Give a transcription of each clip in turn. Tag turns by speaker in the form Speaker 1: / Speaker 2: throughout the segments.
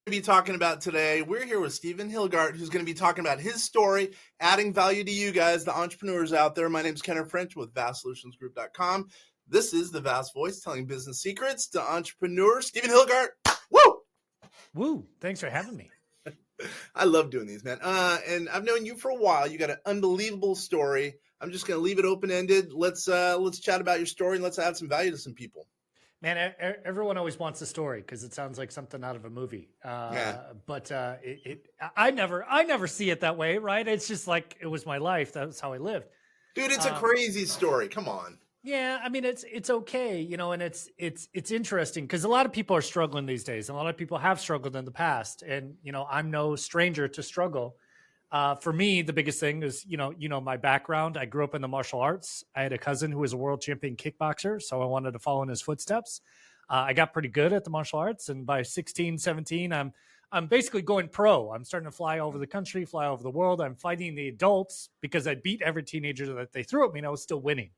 Speaker 1: be talking about today. We're here with Stephen Hilgart, who's going to be talking about his story, adding value to you guys, the entrepreneurs out there. My name is Kenneth French with VastSolutionsGroup.com. This is the Vast Voice, telling business secrets to entrepreneurs. Stephen Hilgart, woo!
Speaker 2: Woo! Thanks for having me.
Speaker 1: I love doing these, man. And I've known you for a while. You got an unbelievable story. I'm just going to leave it open-ended. Let's chat about your story and let's add some value to some people.
Speaker 2: Man, everyone always wants a story because it sounds like something out of a movie. But I never see it that way, right? It's just like it was my life. That's how I lived.
Speaker 1: Dude, it's a crazy story. Come on.
Speaker 2: Yeah, I mean it's okay, and it's interesting because a lot of people are struggling these days, and a lot of people have struggled in the past, and I'm no stranger to struggle. For me, the biggest thing is my background. I grew up in the martial arts. I had a cousin who was a world champion kickboxer, so I wanted to follow in his footsteps. I got pretty good at the martial arts, and by 16, 17, I'm basically going pro. I'm starting to fly over the country, fly over the world. I'm fighting the adults because I beat every teenager that they threw at me, and I was still winning.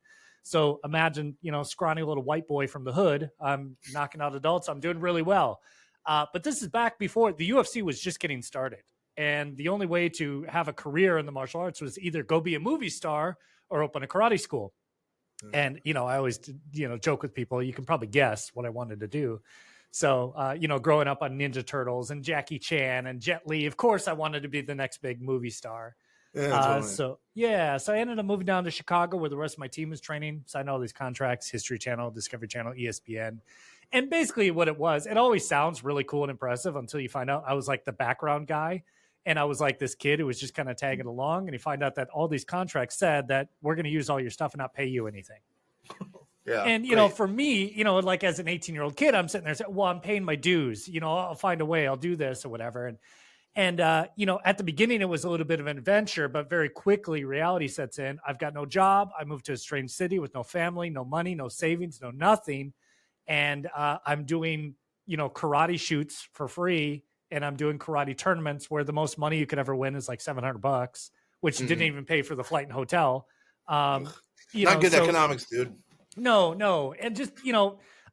Speaker 2: So imagine, scrawny little white boy from the hood. I'm knocking out adults. I'm doing really well. But this is back before the UFC was just getting started. And the only way to have a career in the martial arts was either go be a movie star or open a karate school. And, I always, joke with people, you can probably guess what I wanted to do. So, growing up on Ninja Turtles and Jackie Chan and Jet Li, of course, I wanted to be the next big movie star.
Speaker 1: Yeah,
Speaker 2: So I ended up moving down to Chicago where the rest of my team was training. Signed all these contracts, History Channel, Discovery Channel, ESPN. And basically what it was, it always sounds really cool and impressive until you find out I was like the background guy. And I was like this kid who was just kind of tagging along. And you find out that all these contracts said that we're going to use all your stuff and not pay you anything.
Speaker 1: Yeah.
Speaker 2: And, for me, like as an 18-year-old kid, I'm sitting there saying, well, I'm paying my dues. I'll find a way. I'll do this or whatever. And at the beginning, it was a little bit of an adventure, but very quickly reality sets in. I've got no job. I moved to a strange city with no family, no money, no savings, no nothing. And I'm doing, karate shoots for free. And I'm doing karate tournaments where the most money you could ever win is like $700, which didn't even pay for the flight and hotel.
Speaker 1: Not good economics, dude.
Speaker 2: No. And just,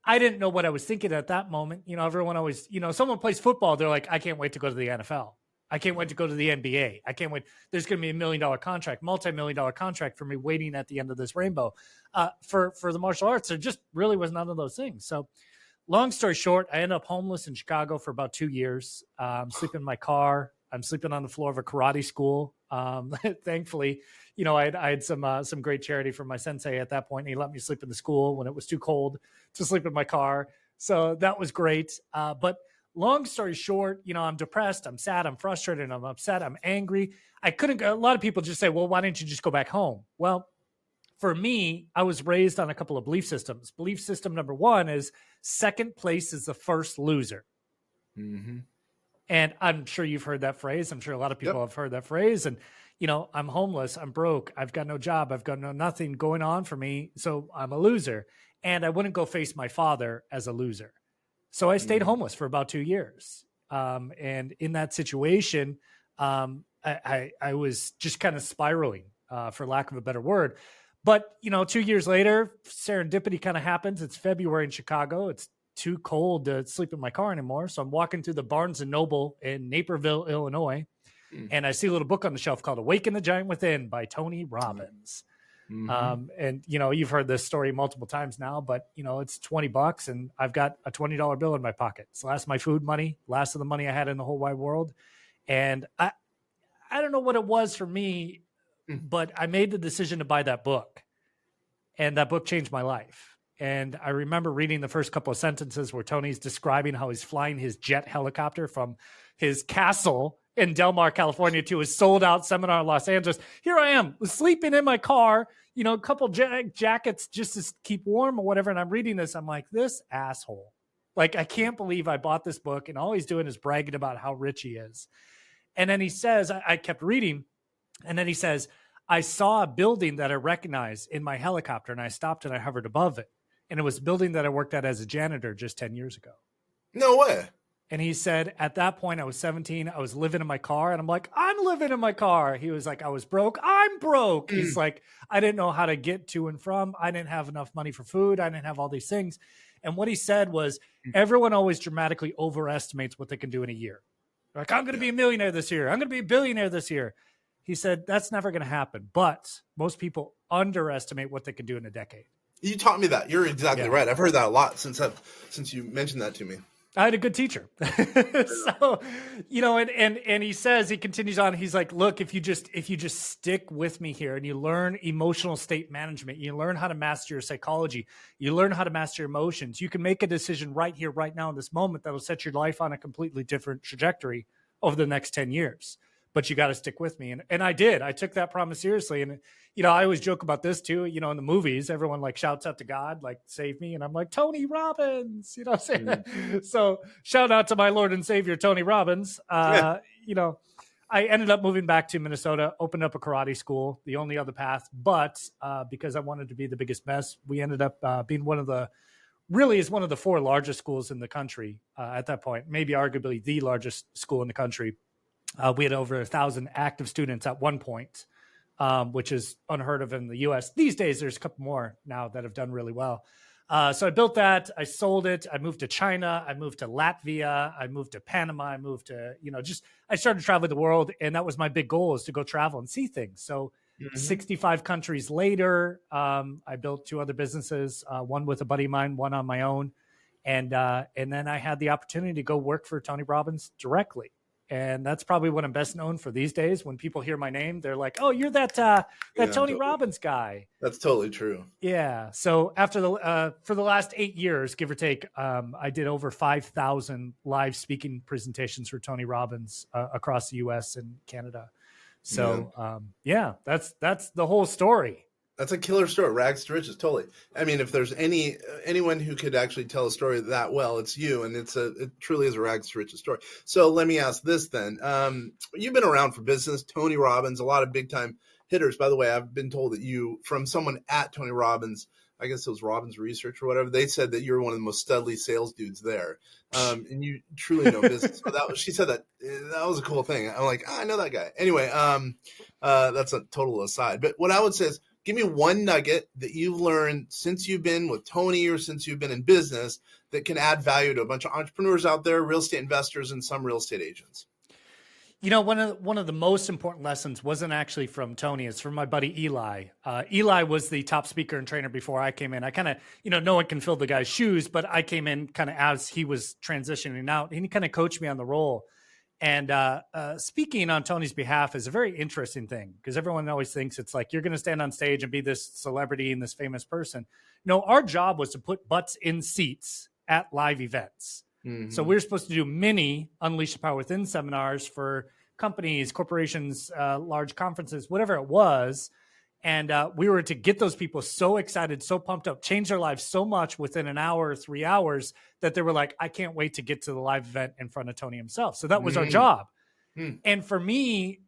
Speaker 2: I didn't know what I was thinking at that moment. Everyone always, someone plays football. They're like, I can't wait to go to the NFL. I can't wait to go to the NBA. I can't wait. There's going to be $1 million contract, multi-million-dollar contract for me waiting at the end of this rainbow. For the martial arts, there just really was none of those things. So long story short, I ended up homeless in Chicago for about 2 years. I'm sleeping in my car. I'm sleeping on the floor of a karate school. Thankfully, I had some great charity from my sensei at that point. And he let me sleep in the school when it was too cold to sleep in my car. So that was great. But long story short, I'm depressed. I'm sad. I'm frustrated. I'm upset. I'm angry. A lot of people just say, well, why didn't you just go back home? Well, for me, I was raised on a couple of belief systems. Belief system number one is second place is the first loser.
Speaker 1: Mm-hmm.
Speaker 2: And I'm sure you've heard that phrase. I'm sure a lot of people have heard that phrase. And, I'm homeless. I'm broke. I've got no job. I've got nothing going on for me. So I'm a loser. And I wouldn't go face my father as a loser. So I stayed homeless for about 2 years. And in that situation, I was just kind of spiraling, for lack of a better word. But, 2 years later, serendipity kind of happens. It's February in Chicago. It's too cold to sleep in my car anymore. So I'm walking through the Barnes & Noble in Naperville, Illinois. And I see a little book on the shelf called Awaken the Giant Within by Tony Robbins. And, you've heard this story multiple times now, but, it's $20 and I've got a $20 bill in my pocket. It's last of my food money, last of the money I had in the whole wide world. And I don't know what it was for me, but I made the decision to buy that book. And that book changed my life. And I remember reading the first couple of sentences where Tony's describing how he's flying his jet helicopter from his castle in Del Mar, California to his sold out seminar in Los Angeles. Here I am sleeping in my car, a couple jackets just to keep warm or whatever. And I'm reading this. I'm like, this asshole. Like, I can't believe I bought this book and all he's doing is bragging about how rich he is. And then he says, I kept reading. And then he says, I saw a building that I recognized in my helicopter and I stopped and I hovered above it. And it was a building that I worked at as a janitor just 10 years ago.
Speaker 1: No way.
Speaker 2: And he said, at that point, I was 17. I was living in my car. And I'm like, I'm living in my car. He was like, I was broke. I'm broke. He's like, I didn't know how to get to and from. I didn't have enough money for food. I didn't have all these things. And what he said was, everyone always dramatically overestimates what they can do in a year. Like, I'm going to be a millionaire this year. I'm going to be a billionaire this year. He said, that's never going to happen. But most people underestimate what they can do in a decade.
Speaker 1: You taught me that. You're exactly right. I've heard that a lot since you mentioned that to me.
Speaker 2: I had a good teacher. So, and he says, he continues on, he's like, look, if you just stick with me here and you learn emotional state management, you learn how to master your psychology, you learn how to master your emotions, you can make a decision right here, right now in this moment that'll set your life on a completely different trajectory over the next 10 years. But you got to stick with me. And I did. I took that promise seriously. And, I always joke about this too. In the movies, everyone like shouts out to God, like, save me. And I'm like, Tony Robbins, what I'm saying? Mm-hmm. So shout out to my Lord and Savior, Tony Robbins. I ended up moving back to Minnesota, opened up a karate school, the only other path. But because I wanted to be the biggest mess, we ended up being one of the 4 largest schools in the country at that point, maybe arguably the largest school in the country. We had over 1,000 active students at one point, which is unheard of in the U.S. These days, there's a couple more now that have done really well. So I built that. I sold it. I moved to China. I moved to Latvia. I moved to Panama. I moved to, I started traveling the world. And that was my big goal, is to go travel and see things. So 65 countries later, I built 2 other businesses, one with a buddy of mine, one on my own. And then I had the opportunity to go work for Tony Robbins directly. And that's probably what I'm best known for these days. When people hear my name, they're like, "Oh, you're that Tony totally. Robbins guy."
Speaker 1: That's totally true.
Speaker 2: Yeah. So after for the last 8 years, give or take, I did over 5,000 live speaking presentations for Tony Robbins across the U.S. and Canada. So that's the whole story.
Speaker 1: That's a killer story. Rags to riches, totally. I mean, if there's anyone who could actually tell a story that well, it's you, and it truly is a rags to riches story. So let me ask this then. You've been around for business, Tony Robbins, a lot of big time hitters. By the way, I've been told that from someone at Tony Robbins, I guess it was Robbins Research or whatever, they said that you're one of the most studly sales dudes there, and you truly know business. So she said that was a cool thing. I'm like, I know that guy. Anyway, that's a total aside. But what I would say is, give me one nugget that you've learned since you've been with Tony or since you've been in business that can add value to a bunch of entrepreneurs out there, real estate investors, and some real estate agents.
Speaker 2: One of the most important lessons wasn't actually from Tony. It's from my buddy Eli. Eli was the top speaker and trainer before I came in. I kind of, no one can fill the guy's shoes, but I came in kind of as he was transitioning out, and he kind of coached me on the role. And speaking on Tony's behalf is a very interesting thing, because everyone always thinks it's like you're going to stand on stage and be this celebrity and this famous person. No, our job was to put butts in seats at live events. Mm-hmm. So we were supposed to do mini Unleash the Power Within seminars for companies, corporations, large conferences, whatever it was. And we were to get those people so excited, so pumped up, change their lives so much within an hour or 3 hours that they were like, I can't wait to get to the live event in front of Tony himself. So that was our job. And for me,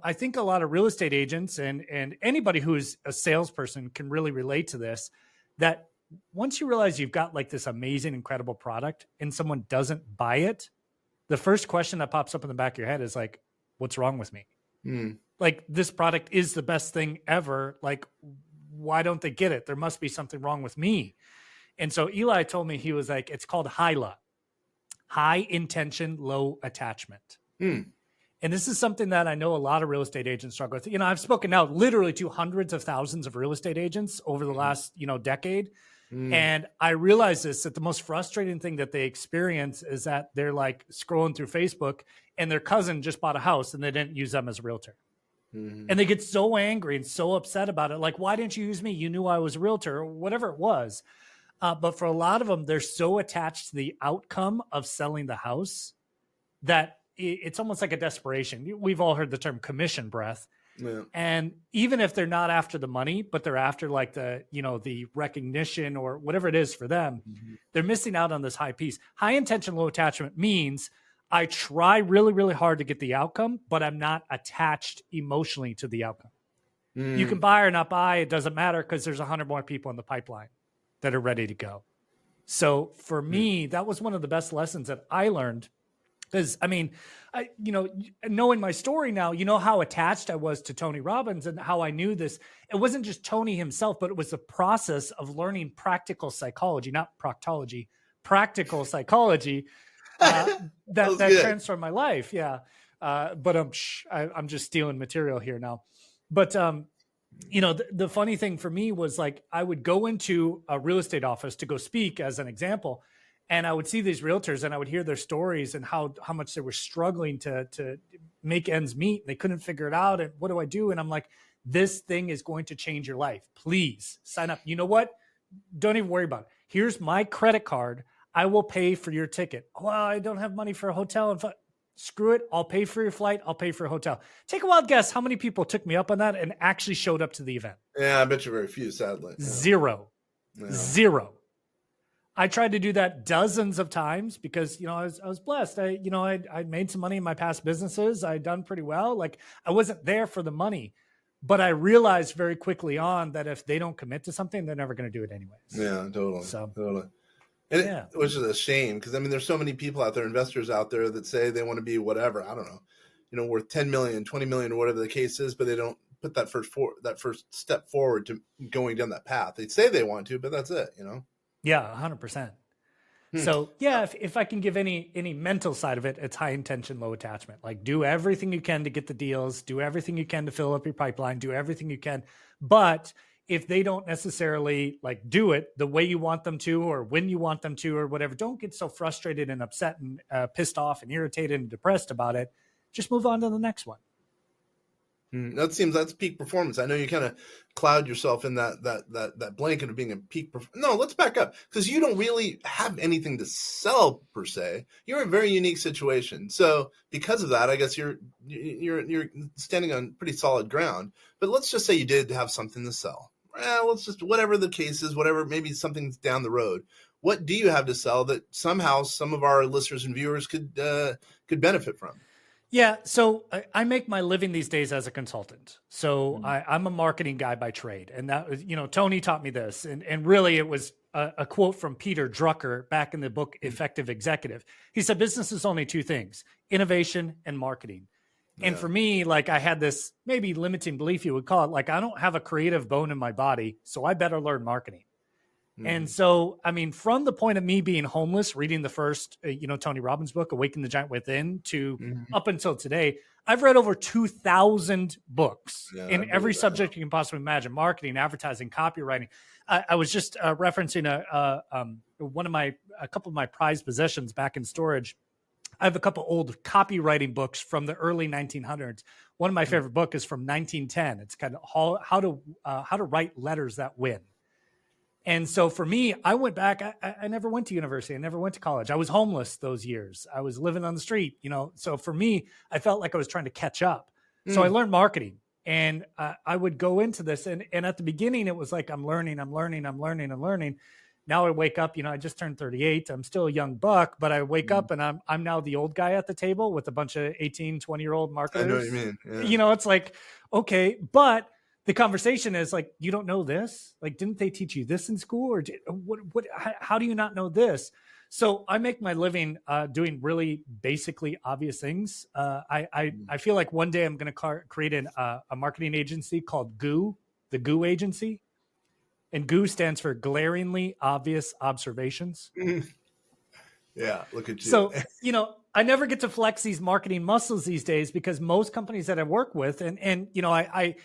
Speaker 2: I think a lot of real estate agents and anybody who is a salesperson can really relate to this, that once you realize you've got like this amazing, incredible product and someone doesn't buy it, the first question that pops up in the back of your head is like, what's wrong with me? Like, this product is the best thing ever. Like, why don't they get it? There must be something wrong with me. And so Eli told me, he was like, it's called HILA, high intention, low attachment. And this is something that I know a lot of real estate agents struggle with. I've spoken now literally to hundreds of thousands of real estate agents over the last, decade. And I realized that the most frustrating thing that they experience is that they're like scrolling through Facebook and their cousin just bought a house and they didn't use them as a realtor. And they get so angry and so upset about it. Like, why didn't you use me? You knew I was a realtor, or whatever it was. But for a lot of them, they're so attached to the outcome of selling the house that it's almost like a desperation. We've all heard the term commission breath. Yeah. And even if they're not after the money, but they're after like the recognition or whatever it is for them, they're missing out on this high piece. High intention, low attachment means I try really, really hard to get the outcome, but I'm not attached emotionally to the outcome. You can buy or not buy. It doesn't matter, because there's 100 more people in the pipeline that are ready to go. So for me, that was one of the best lessons that I learned Because I mean, knowing my story now, you know how attached I was to Tony Robbins and how I knew this. It wasn't just Tony himself, but it was the process of learning practical psychology, not proctology, practical psychology that transformed my life. Yeah. But I'm just stealing material here now. But the funny thing for me was like I would go into a real estate office to go speak as an example, and I would see these realtors and I would hear their stories and how much they were struggling to make ends meet. They couldn't figure it out. And what do I do? And I'm like, this thing is going to change your life. Please sign up. You know what? Don't even worry about it. Here's my credit card. I will pay for your ticket. Well, I don't have money for a hotel. And screw it. I'll pay for your flight. I'll pay for a hotel. Take a wild guess how many people took me up on that and actually showed up to the event.
Speaker 1: Yeah, I bet you very few, sadly. Yeah.
Speaker 2: Zero. I tried to do that dozens of times because, I was blessed. I made some money in my past businesses. I'd done pretty well. Like I wasn't there for the money, but I realized very quickly on that if they don't commit to something, they're never going to do it anyways.
Speaker 1: Yeah, totally. Totally. And which is a shame because, I mean, there's so many people out there, investors out there that say they want to be whatever, I don't know, worth 10 million, 20 million, or whatever the case is, but they don't put that first step forward to going down that path. They say they want to, but that's it,
Speaker 2: Yeah, 100%. So yeah, if I can give any mental side of it, it's high intention, low attachment. Like do everything you can to get the deals, do everything you can to fill up your pipeline, do everything you can. But if they don't necessarily like do it the way you want them to, or when you want them to, or whatever, don't get so frustrated and upset and pissed off and irritated and depressed about it. Just move on to the next one.
Speaker 1: That's peak performance. I know you kind of cloud yourself in that blanket of being a peak. No, let's back up because you don't really have anything to sell per se. You're in a very unique situation. So because of that, I guess you're standing on pretty solid ground. But let's just say you did have something to sell. Let's just whatever the case is, whatever maybe something's down the road. What do you have to sell that somehow some of our listeners and viewers could benefit from?
Speaker 2: Yeah. So I make my living these days as a consultant. So I'm a marketing guy by trade. And that, Tony taught me this. And really it was a quote from Peter Drucker back in the book, Effective Executive. He said, business is only two things, innovation and marketing. And for me, like I had this maybe limiting belief you would call it, like I don't have a creative bone in my body, so I better learn marketing. And so, I mean, from the point of me being homeless, reading the first, Tony Robbins book, Awaken the Giant Within, to up until today, I've read over 2,000 books in every subject you can possibly imagine: marketing, advertising, copywriting. I was just referencing a couple of my prized possessions back in storage. I have a couple old copywriting books from the early 1900s. One of my favorite books is from 1910. It's kind of how to write letters that win. And so for me, I went back. I never went to university. I never went to college. I was homeless those years. I was living on the street, So for me, I felt like I was trying to catch up. So I learned marketing, and I would go into this. And at the beginning, it was like, I'm learning. Now I wake up, I just turned 38. I'm still a young buck, but I wake up and I'm now the old guy at the table with a bunch of 18, 20-year-old marketers.
Speaker 1: I know what you mean. Yeah.
Speaker 2: It's like, okay, but the conversation is like, you don't know this? Like, didn't they teach you this in school? Or how do you not know this? So I make my living doing really basically obvious things. I feel like one day I'm going to create a marketing agency called GOO, the GOO agency. And GOO stands for Glaringly Obvious Observations.
Speaker 1: Yeah, look at you.
Speaker 2: So, I never get to flex these marketing muscles these days because most companies that I work with, and I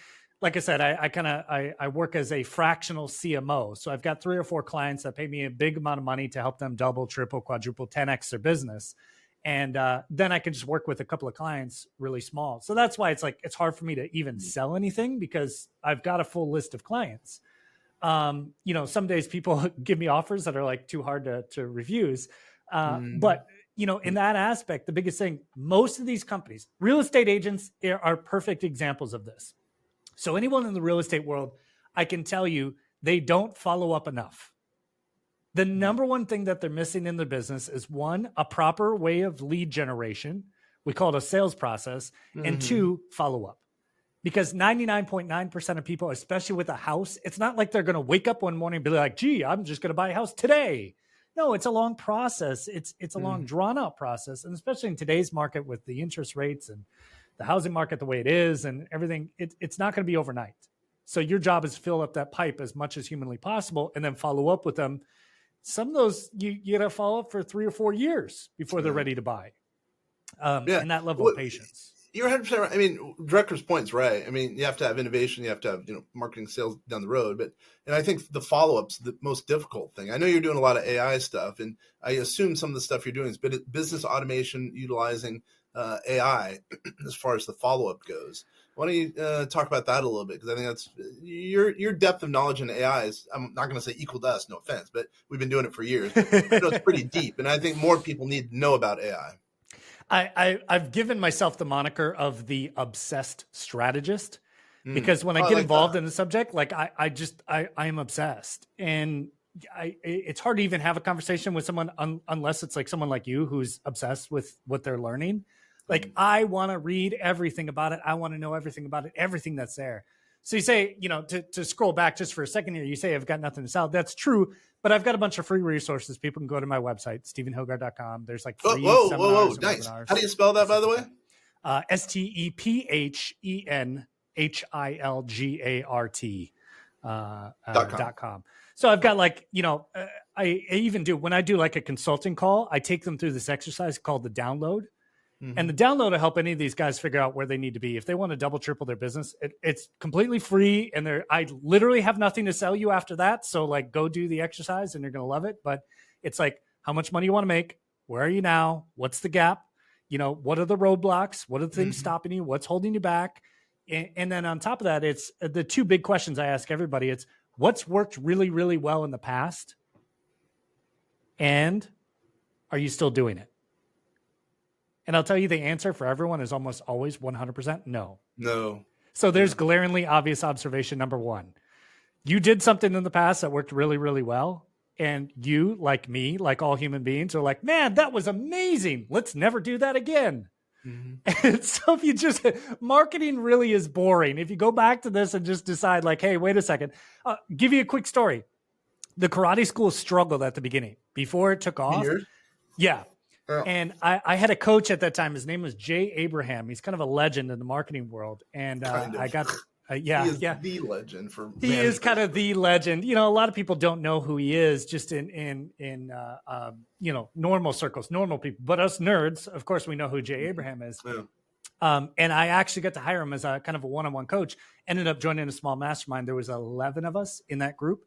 Speaker 2: like I said, I work as a fractional CMO. So I've got 3 or 4 clients that pay me a big amount of money to help them double, triple, quadruple, 10x their business. And then I can just work with a couple of clients really small. So that's why it's hard for me to even sell anything because I've got a full list of clients. Some days people give me offers that are like too hard to refuse. But, in that aspect, the biggest thing, most of these companies, real estate agents are perfect examples of this. So anyone in the real estate world, I can tell you, they don't follow up enough. The number one thing that they're missing in their business is 1, a proper way of lead generation. We call it a sales process. And 2, follow up. Because 99.9% of people, especially with a house, it's not like they're going to wake up one morning and be like, gee, I'm just going to buy a house today. No, it's a long process. It's a long drawn out process. And especially in today's market with the interest rates and the housing market the way it is and everything, it's not going to be overnight. So your job is to fill up that pipe as much as humanly possible and then follow up with them. Some of those you got to follow up for 3 or 4 years before they're ready to buy. And that level of patience.
Speaker 1: You're 100% right. I mean, director's point's right. I mean, you have to have innovation. You have to have, marketing, sales down the road. And I think the follow-up's the most difficult thing. I know you're doing a lot of AI stuff, and I assume some of the stuff you're doing is business automation utilizing AI as far as the follow-up goes. Why don't you talk about that a little bit? Because I think that's your depth of knowledge in AI is, I'm not going to say equal to us, no offense, but we've been doing it for years. It's pretty deep, and I think more people need to know about AI.
Speaker 2: I've given myself the moniker of the obsessed strategist because when I get involved in the subject, like I am obsessed, and it's hard to even have a conversation with someone unless it's like someone like you who's obsessed with what they're learning. Like I want to read everything about it. I want to know everything about it, everything that's there. So you say, to scroll back just for a second here, you say, I've got nothing to sell. That's true. But I've got a bunch of free resources. People can go to my website, stephenhilgart.com. There's like free seminars and
Speaker 1: nice.
Speaker 2: webinars.
Speaker 1: How do you spell that, by the way?
Speaker 2: StephenHilgart.com. So I've got I even do, when I do like a consulting call, I take them through this exercise called the download. And the download will help any of these guys figure out where they need to be. If they want to double, triple their business, it's completely free. And I literally have nothing to sell you after that. So like, go do the exercise and you're going to love it. But it's like, how much money you want to make? Where are you now? What's the gap? What are the roadblocks? What are the things stopping you? What's holding you back? And then on top of that, it's the 2 big questions I ask everybody. It's what's worked really, really well in the past? And are you still doing it? And I'll tell you the answer for everyone is almost always 100% no.
Speaker 1: No.
Speaker 2: So there's glaringly obvious observation number 1. You did something in the past that worked really, really well. And you, like me, like all human beings, are like, man, that was amazing. Let's never do that again. And so if you just, marketing really is boring. If you go back to this and just decide like, hey, wait a second, give you a quick story. The karate school struggled at the beginning before it took off. Yeah. And I had a coach at that time. His name was Jay Abraham. He's kind of a legend in the marketing world. And I got,
Speaker 1: he is the legend for management.
Speaker 2: He is kind of the legend. A lot of people don't know who he is just in normal circles, normal people. But us nerds, of course, we know who Jay Abraham is. Yeah. And I actually got to hire him as a kind of a one-on-one coach. Ended up joining a small mastermind. There was 11 of us in that group.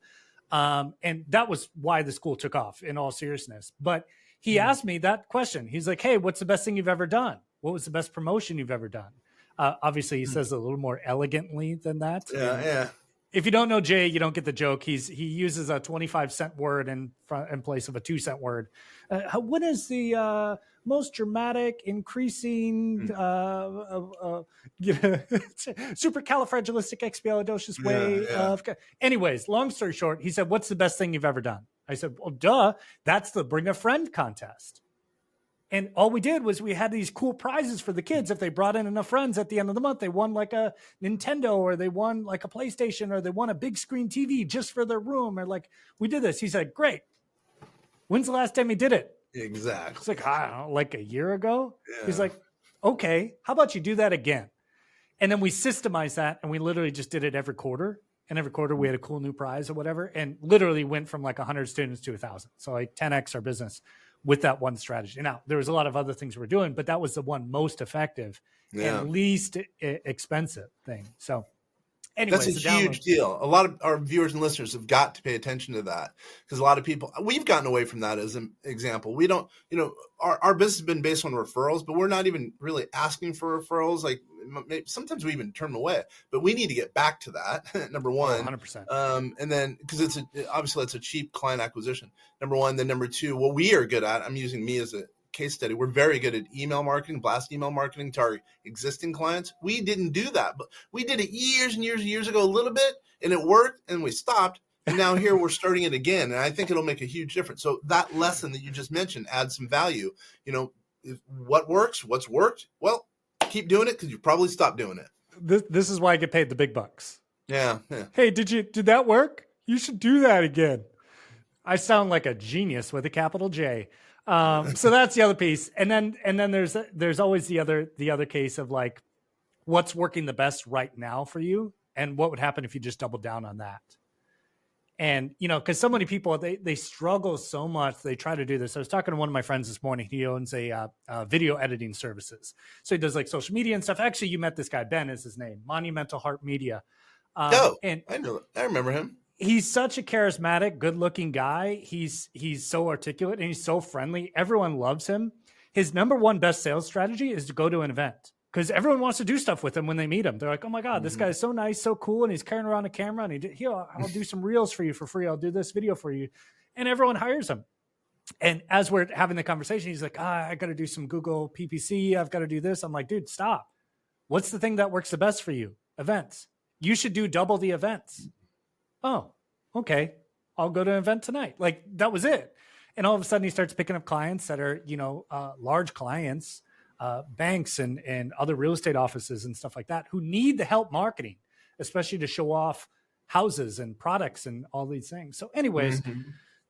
Speaker 2: And that was why the school took off, in all seriousness. But he asked me that question. He's like, hey, what's the best thing you've ever done? What was the best promotion you've ever done? Obviously, he says it a little more elegantly than that.
Speaker 1: Yeah.
Speaker 2: If you don't know Jay, you don't get the joke. He uses a 25-cent word in place of a 2-cent word. What is the most dramatic, increasing, supercalifragilisticexpialidocious way of? Anyways, long story short, he said, "What's the best thing you've ever done?" I said, "Well, duh, that's the Bring a Friend contest." And all we did was we had these cool prizes for the kids. If they brought in enough friends at the end of the month, they won like a Nintendo, or they won like a PlayStation, or they won a big screen TV just for their room, or like we did this. He said, "Great. When's the last time you did it?"
Speaker 1: Exactly.
Speaker 2: It's like, I don't know, like a year ago.
Speaker 1: Yeah.
Speaker 2: He's like, "Okay, how about you do that again?" And then we systemized that, and we literally just did it every quarter. And every quarter we had a cool new prize or whatever, and literally went from like 100 students to 1,000. So like 10x our business with that one strategy. Now, there was a lot of other things we're doing, but that was the one most effective and least expensive thing. So anyways,
Speaker 1: that's a huge deal. A lot of our viewers and listeners have got to pay attention to that, because a lot of people, we've gotten away from that as an example. We don't, our business has been based on referrals, but we're not even really asking for referrals. Like sometimes we even turn them away, but we need to get back to that. Number one,
Speaker 2: 100%.
Speaker 1: And then, because obviously that's a cheap client acquisition. Number one, then number two, what we are good at, I'm using me as a case study. We're very good at email marketing, blast email marketing to our existing clients. We didn't do that, but we did it years and years and years ago, a little bit, and it worked, and we stopped. And now here we're starting it again. And I think it'll make a huge difference. So that lesson that you just mentioned adds some value. What works, what's worked? Well, keep doing it, because you probably stopped doing it.
Speaker 2: This is why I get paid the big bucks.
Speaker 1: Yeah.
Speaker 2: Hey, did that work? You should do that again. I sound like a genius with a capital J. So that's the other piece. And then there's always the other case of like, what's working the best right now for you, and what would happen if you just doubled down on that. And, because so many people, they struggle so much. They try to do this. I was talking to one of my friends this morning. He owns a video editing services. So he does like social media and stuff. Actually, you met this guy, Ben is his name, Monumental Heart Media.
Speaker 1: And I remember him.
Speaker 2: He's such a charismatic, good-looking guy. He's so articulate and he's so friendly. Everyone loves him. His number one best sales strategy is to go to an event, because everyone wants to do stuff with him when they meet him. They're like, oh my God, this guy's so nice, so cool. And he's carrying around a camera, and I'll do some reels for you for free. I'll do this video for you. And everyone hires him. And as we're having the conversation, he's like, I got to do some Google PPC. I've got to do this. I'm like, dude, stop. What's the thing that works the best for you? Events. You should do double the events. Oh, okay. I'll go to an event tonight. Like, that was it. And all of a sudden he starts picking up clients that are, large clients, banks and other real estate offices and stuff like that, who need the help marketing, especially to show off houses and products and all these things. So anyways,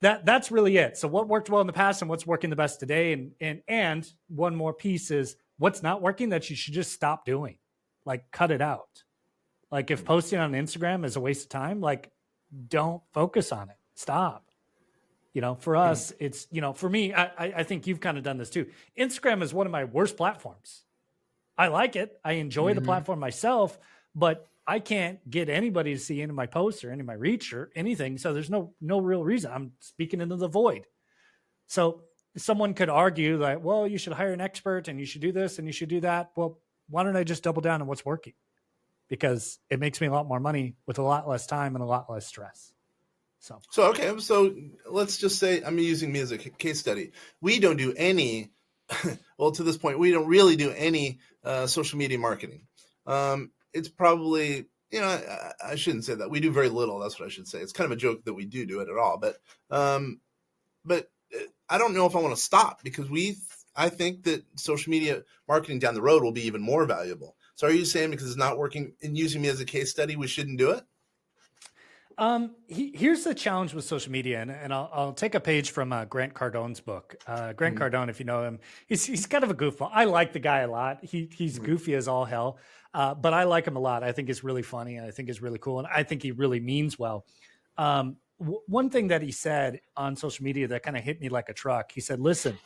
Speaker 2: that's really it. So what worked well in the past and what's working the best today. And one more piece is what's not working that you should just stop doing, like cut it out. Like if posting on Instagram is a waste of time, like don't focus on it. Stop. For us, it's, for me, I think you've kind of done this too. Instagram is one of my worst platforms. I like it. I enjoy the platform myself, but I can't get anybody to see any of my posts or any of my reach or anything. So there's no real reason. I'm speaking into the void. So someone could argue that, well, you should hire an expert and you should do this and you should do that. Well, why don't I just double down on what's working? Because it makes me a lot more money with a lot less time and a lot less stress. So let's just say I'm using me as a case study. We don't do any, well, to this point, we don't really do any social media marketing. It's probably, I shouldn't say that. We do very little. That's what I should say. It's kind of a joke that we do it at all. But I don't know if I want to stop, because I think that social media marketing down the road will be even more valuable. So are you saying because it's not working and using me as a case study, we shouldn't do it? Here's the challenge with social media, and I'll take a page from Grant Cardone's book. Grant Cardone, if you know him, he's kind of a goofball. I like the guy a lot. He's goofy as all hell, but I like him a lot. I think he's really funny, and I think he's really cool, and I think he really means well. One thing that he said on social media that kind of hit me like a truck, he said, listen,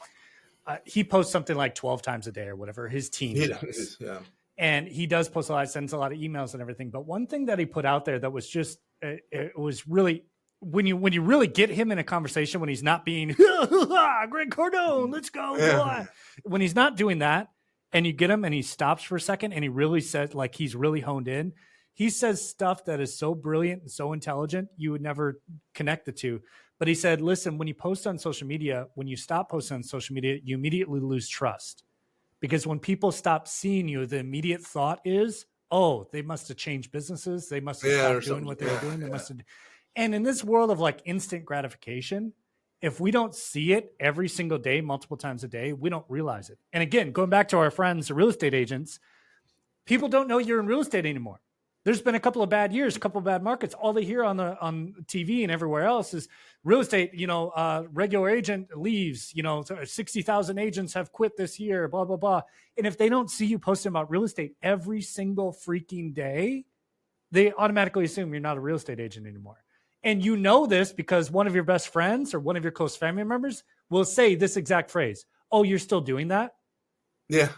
Speaker 2: he posts something like 12 times a day or whatever, his team does. Yeah. And he does post a lot, sends a lot of emails and everything. But one thing that he put out there that was just, it was really, when you really get him in a conversation, when he's not being, Greg Cardone, let's go. Yeah. When he's not doing that, and you get him and he stops for a second and he really says, like, he's really honed in. He says stuff that is so brilliant and so intelligent, you would never connect the two. But he said, listen, when you post on social media, when you stop posting on social media, you immediately lose trust. Because when people stop seeing you, the immediate thought is, oh, they must have changed businesses. They must have stopped doing what they were doing. They must have. And in this world of like instant gratification, if we don't see it every single day, multiple times a day, we don't realize it. And again, going back to our friends, the real estate agents, people don't know you're in real estate anymore. There's been a couple of bad years, a couple of bad markets. All they hear on TV and everywhere else is real estate, regular agent leaves, 60,000 agents have quit this year, blah, blah, blah. And if they don't see you posting about real estate every single freaking day, they automatically assume you're not a real estate agent anymore. And you know this because one of your best friends or one of your close family members will say this exact phrase. Oh, you're still doing that?
Speaker 1: Yeah.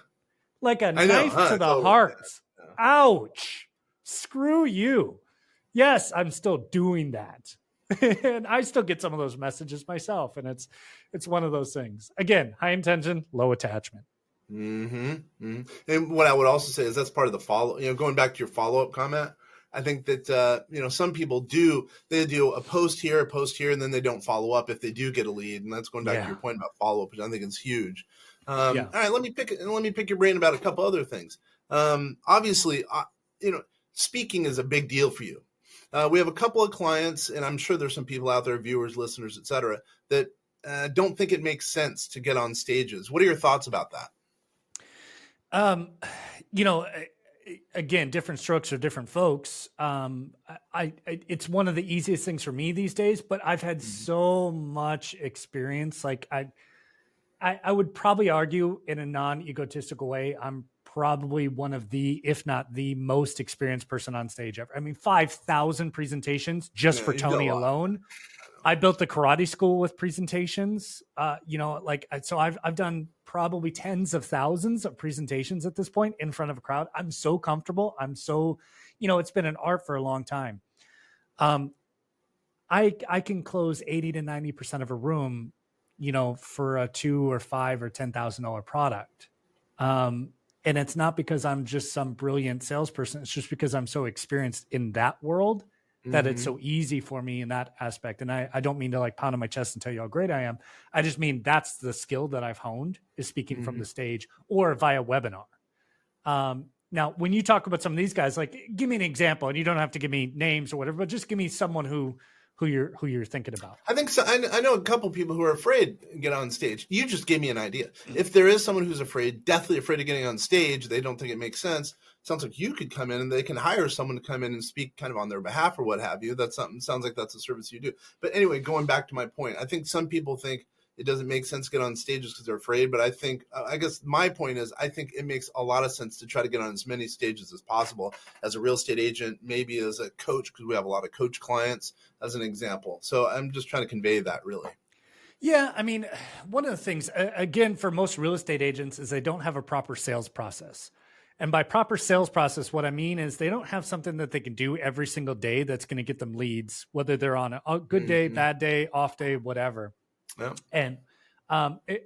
Speaker 2: Like a knife to the heart. Yeah. Ouch. Screw you. Yes, I'm still doing that. And I still get some of those messages myself. And it's one of those things. Again, high intention, low attachment.
Speaker 1: Mm-hmm. Mm-hmm. And what I would also say is that's part of the follow, going back to your follow-up comment. I think that, some people do a post here, and then they don't follow up if they do get a lead. And that's going back to your point about follow-up, which I think is huge. All right, let me pick your brain about a couple other things. Obviously, speaking is a big deal for you. We have a couple of clients, and I'm sure there's some people out there, viewers, listeners, et cetera, that don't think it makes sense to get on stages. What are your thoughts about that?
Speaker 2: again, different strokes for different folks. It's one of the easiest things for me these days, but I've had so much experience. Like I would probably argue in a non-egotistical way, I'm probably one of the, if not the most experienced person on stage ever. I mean, 5,000 presentations just for Tony alone. I built the karate school with presentations, so I've done probably tens of thousands of presentations at this point in front of a crowd. I'm so comfortable. I'm so, it's been an art for a long time. I can close 80 to 90% of a room, for a $2 or $5 or $10,000 product. And it's not because I'm just some brilliant salesperson. It's just because I'm so experienced in that world that it's so easy for me in that aspect. And I don't mean to like pound on my chest and tell you how great I am. I just mean that's the skill that I've honed, is speaking from the stage or via webinar. Now, when you talk about some of these guys, like give me an example, and you don't have to give me names or whatever, but just give me someone who you're thinking about.
Speaker 1: I think so. I know a couple people who are afraid to get on stage. You just gave me an idea. If there is someone who's deathly afraid of getting on stage, they don't think it makes sense. Sounds like you could come in and they can hire someone to come in and speak kind of on their behalf or what have you. Sounds like that's a service you do. But anyway, going back to my point, I think some people think it doesn't make sense to get on stages because they're afraid. But I guess my point is, I think it makes a lot of sense to try to get on as many stages as possible as a real estate agent, maybe as a coach, because we have a lot of coach clients as an example. So I'm just trying to convey that really.
Speaker 2: Yeah. I mean, one of the things, again, for most real estate agents is they don't have a proper sales process. And by proper sales process, what I mean is they don't have something that they can do every single day that's going to get them leads, whether they're on a good day, bad day, off day, whatever. Yeah. And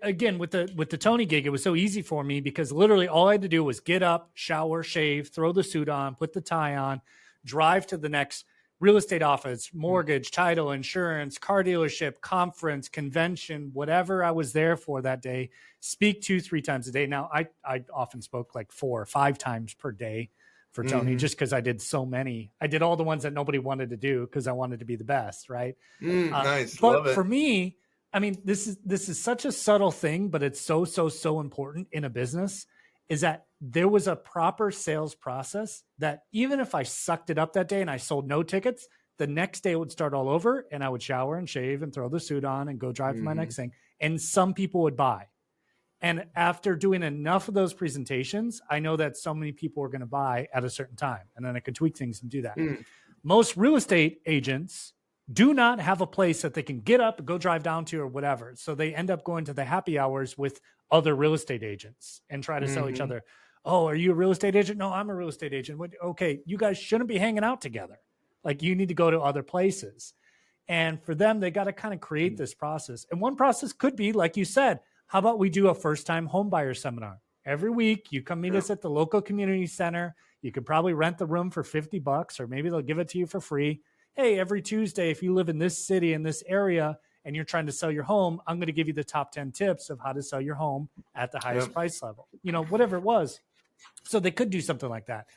Speaker 2: again, with the Tony gig, it was so easy for me because literally all I had to do was get up, shower, shave, throw the suit on, put the tie on, drive to the next real estate office, mortgage, title, insurance, car dealership, conference, convention, whatever I was there for that day, speak 2-3 times a day. Now, I often spoke like 4 or 5 times per day for Tony, just because I did so many. I did all the ones that nobody wanted to do because I wanted to be the best, right?
Speaker 1: Nice.
Speaker 2: But
Speaker 1: Love it.
Speaker 2: For me, I mean, this is such a subtle thing, but it's so important in a business, is that there was a proper sales process that even if I sucked it up that day and I sold no tickets, the next day it would start all over and I would shower and shave and throw the suit on and go drive for my next thing. And some people would buy. And after doing enough of those presentations, I know that so many people are going to buy at a certain time. And then I could tweak things and do that. Most real estate agents do not have a place that they can get up and go drive down to or whatever. So they end up going to the happy hours with other real estate agents and try to sell each other. Oh, are you a real estate agent? No, I'm a real estate agent. Okay, you guys shouldn't be hanging out together. Like, you need to go to other places. And for them, they got to kind of create this process. And one process could be, like you said, how about we do a first-time home buyer seminar? Every week, you come meet us at the local community center. You could probably rent the room for $50, or maybe they'll give it to you for free. Hey, every Tuesday, if you live in this city, in this area, and you're trying to sell your home, I'm going to give you the top 10 tips of how to sell your home at the highest price level, whatever it was. So they could do something like that.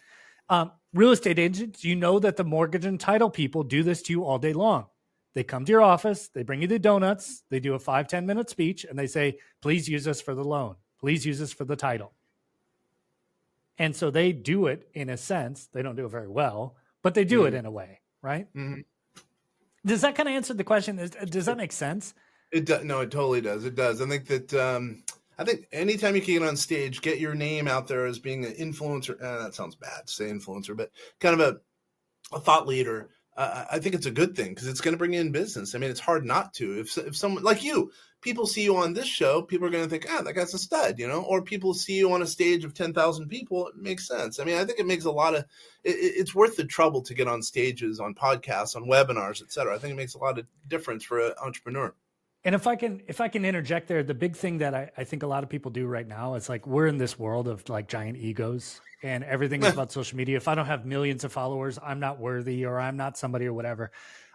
Speaker 2: Real estate agents, that the mortgage and title people do this to you all day long. They come to your office, they bring you the donuts, they do a 5-10 minute speech, and they say, please use us for the loan. Please use us for the title. And so they do it in a sense. They don't do it very well, but they do it in a way, right? Does that kind of answer the question? Does that make sense?
Speaker 1: It does. No, it totally does. It does. I think that anytime you can get on stage, get your name out there as being an influencer. That sounds bad to say influencer, but kind of a thought leader. I think it's a good thing because it's going to bring in business. I mean, it's hard not to. If someone like you, people see you on this show, people are going to think, that guy's a stud, or people see you on a stage of 10,000 people. It makes sense. I mean, I think it makes it's worth the trouble to get on stages, on podcasts, on webinars, et cetera. I think it makes a lot of difference for an entrepreneur.
Speaker 2: And if I can interject there, the big thing that I think a lot of people do right now is like, we're in this world of like giant egos and everything is about social media. If I don't have millions of followers, I'm not worthy or I'm not somebody or whatever.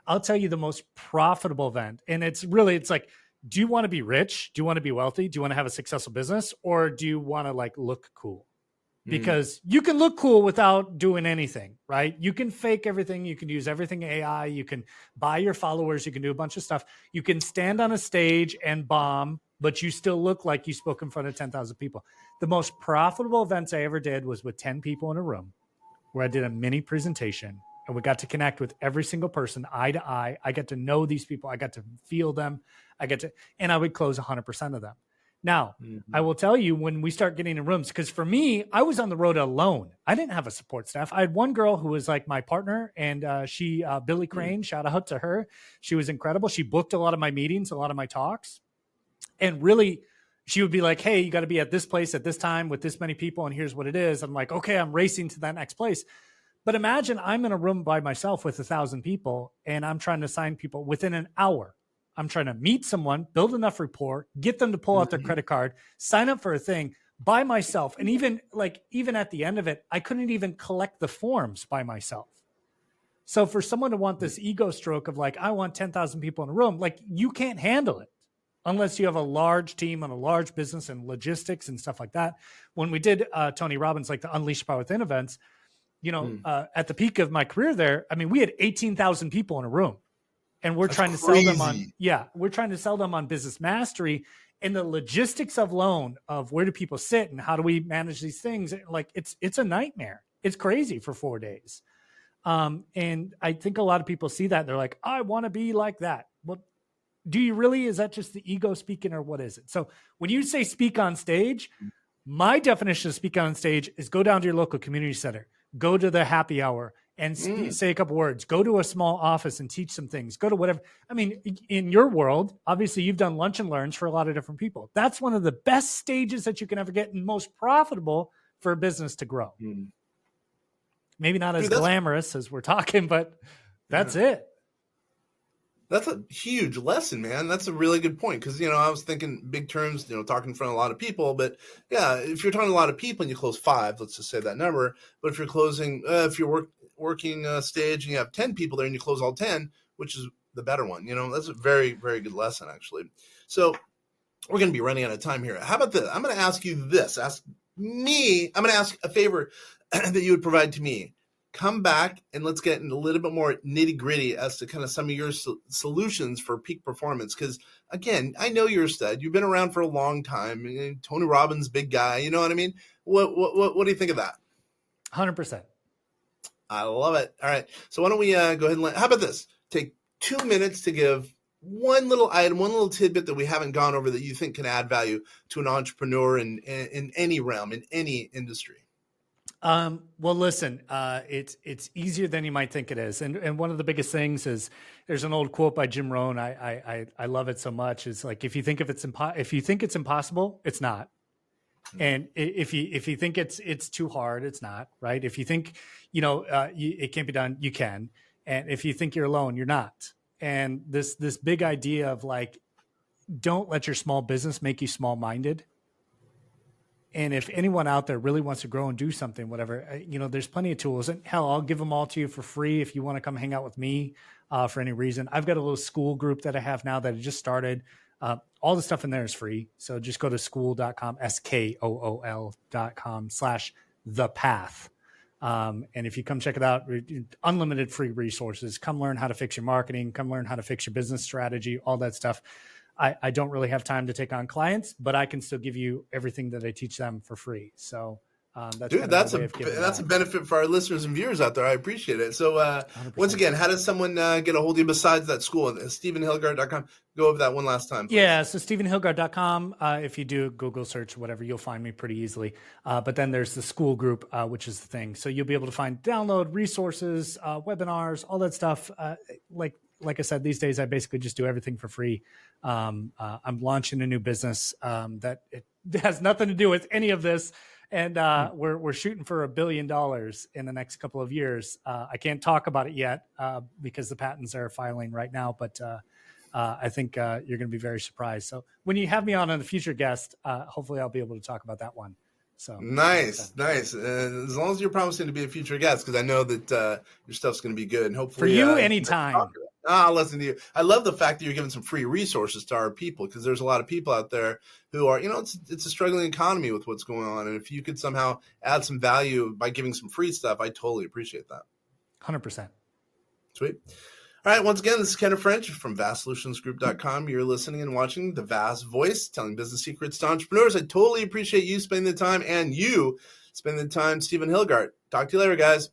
Speaker 2: I'll tell you the most profitable event. And it's like, do you want to be rich? Do you want to be wealthy? Do you want to have a successful business? Or do you want to like look cool? Because you can look cool without doing anything, right? You can fake everything. You can use everything AI. You can buy your followers. You can do a bunch of stuff. You can stand on a stage and bomb but you still look like you spoke in front of 10,000 people. The most profitable events I ever did was with 10 people in a room where I did a mini presentation and we got to connect with every single person eye to eye. I got to know these people. I got to feel them. And I would close 100% of them. Now, I will tell you, when we start getting in rooms, because for me, I was on the road alone. I didn't have a support staff. I had one girl who was like my partner, and she, Billy Crane, shout out to her. She was incredible. She booked a lot of my meetings, a lot of my talks. And really, she would be like, hey, you got to be at this place at this time with this many people, and here's what it is. I'm like, okay, I'm racing to that next place. But imagine I'm in a room by myself with 1,000 people, and I'm trying to sign people within an hour. I'm trying to meet someone, build enough rapport, get them to pull out their credit card, sign up for a thing by myself. And even at the end of it, I couldn't even collect the forms by myself. So for someone to want this ego stroke of like, I want 10,000 people in a room, like you can't handle it unless you have a large team and a large business and logistics and stuff like that. When we did Tony Robbins, like the Unleash Power Within events, at the peak of my career there, I mean, we had 18,000 people in a room. And we're trying to sell them on business mastery and the logistics of loan of where do people sit and how do we manage these things? Like it's a nightmare. It's crazy for 4 days. And I think a lot of people see that and they're like, I want to be like that. Well, do you really? Is that just the ego speaking or what is it? So when you say speak on stage, my definition of speak on stage is go down to your local community center, go to the happy hour, and say a couple words, go to a small office and teach some things, go to whatever. I mean, in your world, obviously you've done lunch and learns for a lot of different people. That's one of the best stages that you can ever get and most profitable for a business to grow. Maybe not as glamorous as we're talking, but that's it.
Speaker 1: That's a huge lesson, man. That's a really good point. Cause I was thinking big terms, talking in front of a lot of people, but yeah, if you're talking to a lot of people and you close 5, let's just say that number, but if you're closing, if you're working stage and you have 10 people there and you close all 10, which is the better one, that's a very, very good lesson actually. So we're going to be running out of time here. How about this? I'm going to ask you this, I'm going to ask a favor that you would provide to me. Come back and let's get into a little bit more nitty gritty as to kind of some of your solutions for peak performance. Because again, I know you're a stud. You've been around for a long time. Tony Robbins, big guy. You know what I mean? What do you think of that?
Speaker 2: 100%.
Speaker 1: I love it. All right. So why don't we go ahead and how about this? Take 2 minutes to give one little item, one little tidbit that we haven't gone over that you think can add value to an entrepreneur in any realm, in any industry.
Speaker 2: Well, listen, it's easier than you might think it is. And one of the biggest things is there's an old quote by Jim Rohn. I love it so much. It's like, if you think it's impossible, it's not. And if you think it's too hard, it's not, right? If you think, it can't be done, you can. And if you think you're alone, you're not. And this big idea of like, don't let your small business make you small-minded. And if anyone out there really wants to grow and do something, whatever, there's plenty of tools. And hell, I'll give them all to you for free if you want to come hang out with me for any reason. I've got a little school group that I have now that I just started. All the stuff in there is free. So just go to school.com, SKOOL.com/thepath. And if you come check it out, unlimited free resources, come learn how to fix your marketing, come learn how to fix your business strategy, all that stuff. I don't really have time to take on clients, but I can still give you everything that I teach them for free. So that's
Speaker 1: a benefit for our listeners and viewers out there. I appreciate it. So once again, how does someone get a hold of you besides that school? StephenHilgart.com. Go over that one last time, please. Yeah,
Speaker 2: so StephenHilgart.com. If you do Google search, whatever, you'll find me pretty easily. But then there's the school group, which is the thing. So you'll be able to download resources, webinars, all that stuff. Like I said, these days I basically just do everything for free. I'm launching a new business that it has nothing to do with any of this. And we're shooting for $1 billion in the next couple of years. I can't talk about it yet because the patents are filing right now, but I think you're going to be very surprised. So when you have me on a future guest, hopefully I'll be able to talk about that one. So
Speaker 1: nice. As long as you're promising to be a future guest, because I know that your stuff's going to be good, and hopefully
Speaker 2: for you anytime.
Speaker 1: I'll listen to you. I love the fact that you're giving some free resources to our people, because there's a lot of people out there who are, it's a struggling economy with what's going on. And if you could somehow add some value by giving some free stuff, I totally appreciate that.
Speaker 2: 100%.
Speaker 1: Sweet. All right, once again, this is Kenneth French from VastSolutionsGroup.com. You're listening and watching the Vast Voice, telling business secrets to entrepreneurs. I totally appreciate you spending the time, and you spending the time, Stephen Hilgart. Talk to you later, guys.